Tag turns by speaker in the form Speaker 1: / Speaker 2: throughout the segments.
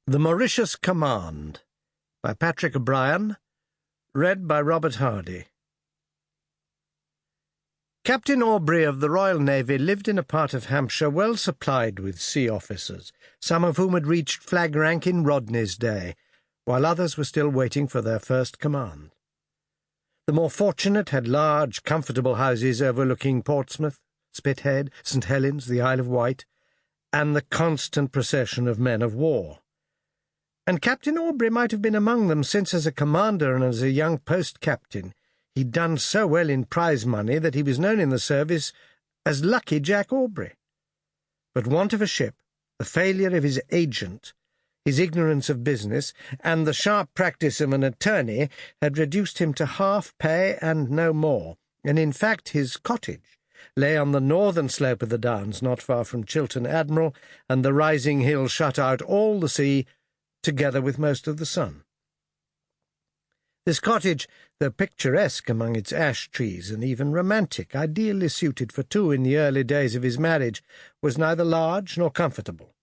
Speaker 1: The Mauritius Command by Patrick O'Brien, read by Robert Hardy. Captain Aubrey of the Royal Navy lived in a part of Hampshire well supplied with sea officers, some of whom had reached flag rank in Rodney's day, while others were still waiting for their first command. The more fortunate had large, comfortable houses overlooking Portsmouth, Spithead, St. Helens, the Isle of Wight, and the constant procession of men of war. And Captain Aubrey might have been among them, since as a commander and as a young post-captain he'd done so well in prize money that he was known in the service as Lucky Jack Aubrey. But want of a ship, the failure of his agent, his ignorance of business, and the sharp practice of an attorney had reduced him to half pay and no more, and in fact his cottage lay on the northern slope of the Downs, not far from Chiltern Admiral, and the rising hill shut out all the sea, together with most of the sun. This cottage, though picturesque among its ash trees and even romantic, ideally suited for two in the early days of his marriage, was neither large nor comfortable.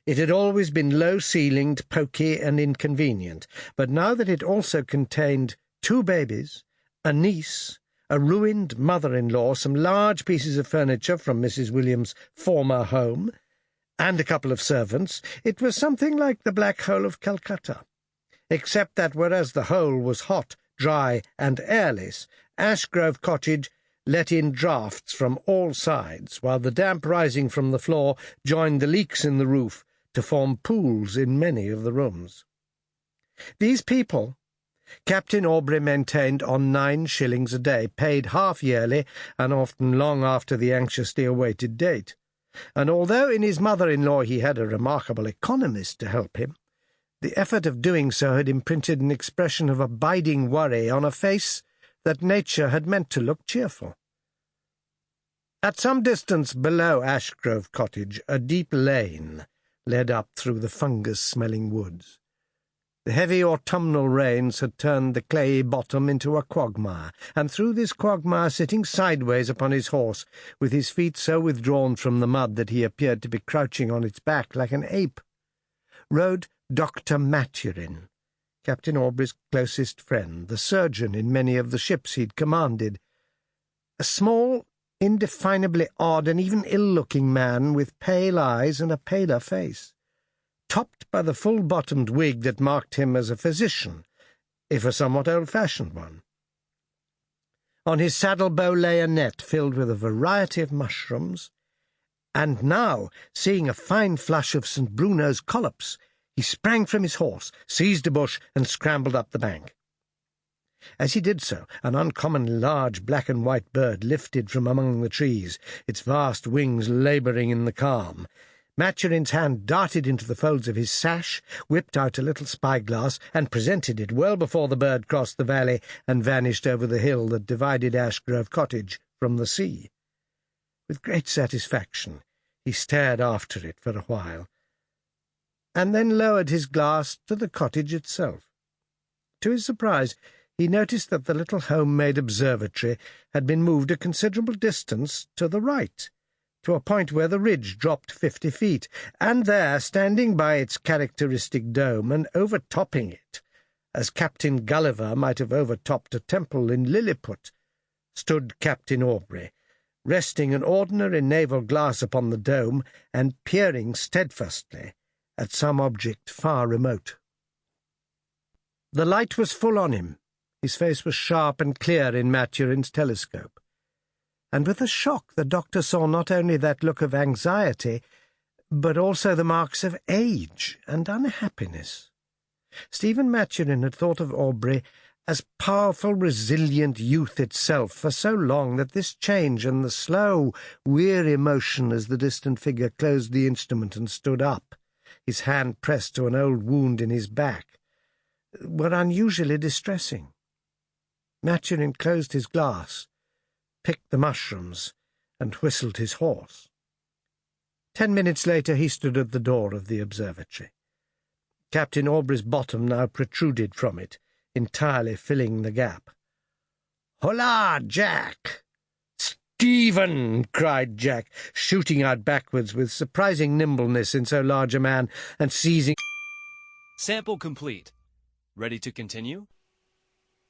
Speaker 1: It had always been low-ceilinged, poky, and inconvenient, but now that it also contained 2 babies, a niece, a ruined mother-in-law, some large pieces of furniture from Mrs. William's former home, and a couple of servants, it was something like the Black Hole of Calcutta, except that whereas the hole was hot, dry, and airless, Ashgrove Cottage let in draughts from all sides, while the damp rising from the floor joined the leaks in the roof to form pools in many of the rooms. These people Captain Aubrey maintained on 9 shillings a day, paid half-yearly, and often long after the anxiously awaited date. And although in his mother-in-law he had a remarkable economist to help him, the effort of doing so had imprinted an expression of abiding worry on a face that nature had meant to look cheerful. At some distance below Ashgrove Cottage, a deep lane led up through the fungus-smelling woods. The heavy autumnal rains had turned the clayey bottom into a quagmire, and through this quagmire, sitting sideways upon his horse, with his feet so withdrawn from the mud that he appeared to be crouching on its back like an ape, rode Dr. Maturin, Captain Aubrey's closest friend, the surgeon in many of the ships he'd commanded, a small, indefinably odd and even ill-looking man with pale eyes and a paler face, topped by the full-bottomed wig that marked him as a physician, if a somewhat old-fashioned one. On his saddle-bow lay a net filled with a variety of mushrooms, and now, seeing a fine flush of St. Bruno's collops, he sprang from his horse, seized a bush, and scrambled up the bank. As he did so, an uncommonly large black-and-white bird lifted from among the trees, its vast wings labouring in the calm. Maturin's hand darted into the folds of his sash, whipped out a little spyglass, and presented it well before the bird crossed the valley and vanished over the hill that divided Ashgrove Cottage from the sea. With great satisfaction he stared after it for a while, and then lowered his glass to the cottage itself. To his surprise, he noticed that the little home-made observatory had been moved a considerable distance to the right, to a point where the ridge dropped 50 feet, and there, standing by its characteristic dome and overtopping it, as Captain Gulliver might have overtopped a temple in Lilliput, stood Captain Aubrey, resting an ordinary naval glass upon the dome and peering steadfastly at some object far remote. The light was full on him. His face was sharp and clear in Maturin's telescope. And with a shock the doctor saw not only that look of anxiety, but also the marks of age and unhappiness. Stephen Maturin had thought of Aubrey as powerful, resilient youth itself for so long that this change and the slow, weary motion as the distant figure closed the instrument and stood up, his hand pressed to an old wound in his back, were unusually distressing. Maturin closed his glass, picked the mushrooms, and whistled his horse. 10 minutes later he stood at the door of the observatory. Captain Aubrey's bottom now protruded from it, entirely filling the gap. "Hola, Jack!" "Stephen!" cried Jack, shooting out backwards with surprising nimbleness in so large a man, and seizing
Speaker 2: Sample complete. Ready to continue?